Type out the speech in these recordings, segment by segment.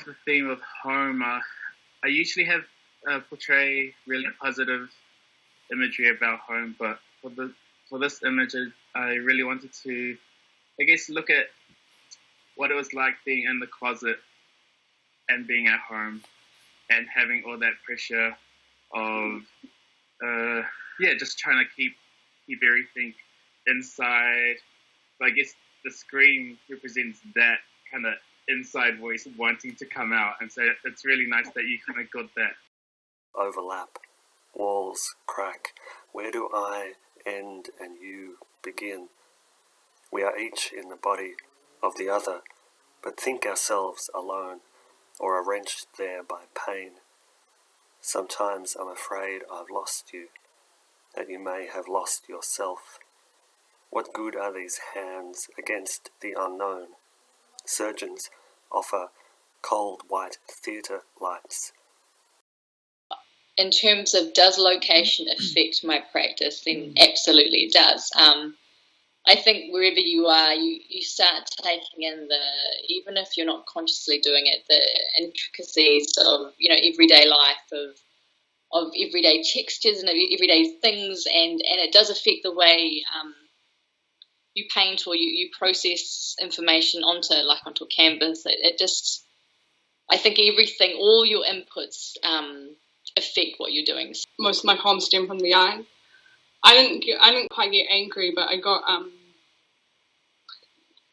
the theme of home, I usually have portray really positive imagery about home, but for this image, I really wanted to, I guess, look at what it was like being in the closet and being at home and having all that pressure of, just trying to keep everything inside. But I guess the screen represents that kind of inside voice wanting to come out, and so it's really nice that you kind of got that. Overlap, walls crack. Where do I end and you begin? We are each in the body of the other, but think ourselves alone, or are wrenched there by pain. Sometimes I'm afraid I've lost you, that you may have lost yourself. What good are these hands against the unknown? Surgeons offer cold white theatre lights. In terms of does location affect my practice, then absolutely it does. I think wherever you are, you start taking in even if you're not consciously doing it, the intricacies of, everyday life, of everyday textures and everyday things, and it does affect the way you paint or you process information onto a canvas. I think everything, all your inputs affect what you're doing. Most of my poems stem from the eye. I didn't quite get angry, but I got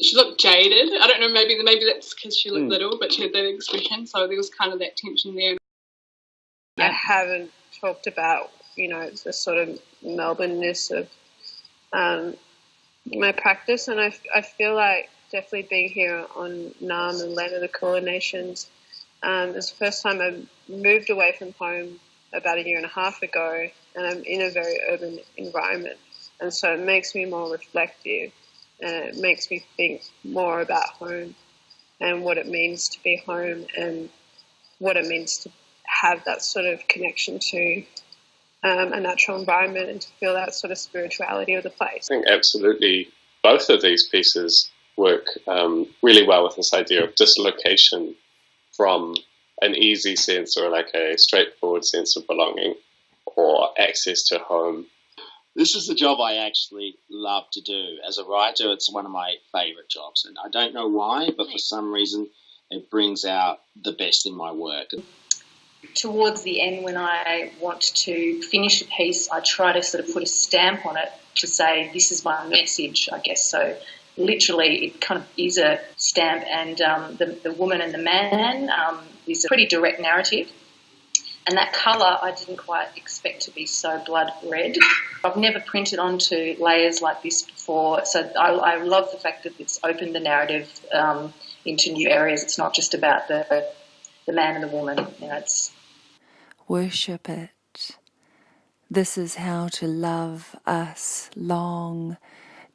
she looked jaded. I don't know, maybe that's because she looked little, but she had that expression, so there was kind of that tension there. I haven't talked about, the sort of Melbourne-ness of my practice, and I feel like definitely being here on Naarm and Land of the Kulin Nations, it's the first time I moved away from home about 1.5 years ago, and I'm in a very urban environment, and so it makes me more reflective, and it makes me think more about home and what it means to be home and what it means to have that sort of connection to a natural environment and to feel that sort of spirituality of the place. I think absolutely both of these pieces work really well with this idea of dislocation from an easy sense or like a straightforward sense of belonging or access to home. This is the job I actually love to do. As a writer, it's one of my favourite jobs, and I don't know why, but for some reason it brings out the best in my work. Towards the end, when I want to finish a piece, I try to sort of put a stamp on it to say, this is my message, I guess. So literally, it kind of is a stamp, and the woman and the man is a pretty direct narrative. And that colour I didn't quite expect to be so blood red. I've never printed onto layers like this before, so I love the fact that it's opened the narrative into new areas. It's not just about the man and the woman. It's worship it. This is how to love us long.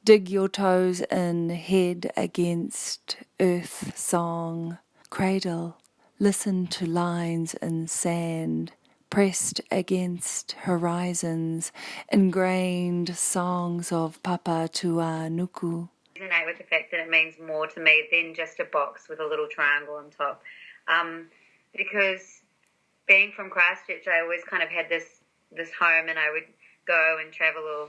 Dig your toes in, head against earth song. Cradle. Listen to lines in sand, pressed against horizons, ingrained songs of Papa Tua Nuku. I resonate with the fact that it means more to me than just a box with a little triangle on top. Because being from Christchurch, I always kind of had this home, and I would go and travel or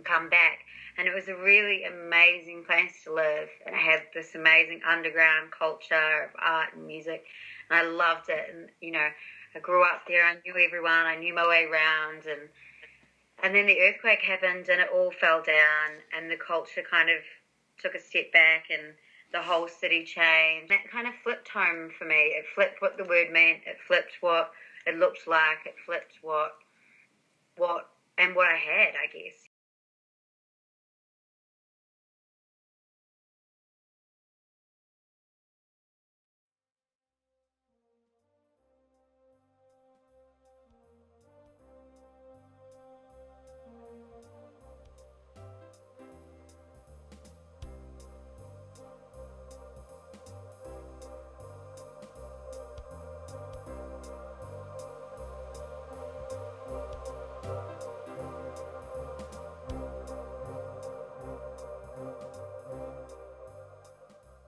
come back. And it was a really amazing place to live. It had this amazing underground culture of art and music, and I loved it. And, I grew up there. I knew everyone. I knew my way around. And then the earthquake happened, and it all fell down, and the culture kind of took a step back, and the whole city changed. That kind of flipped home for me. It flipped what the word meant. It flipped what it looked like. It flipped what I had, I guess.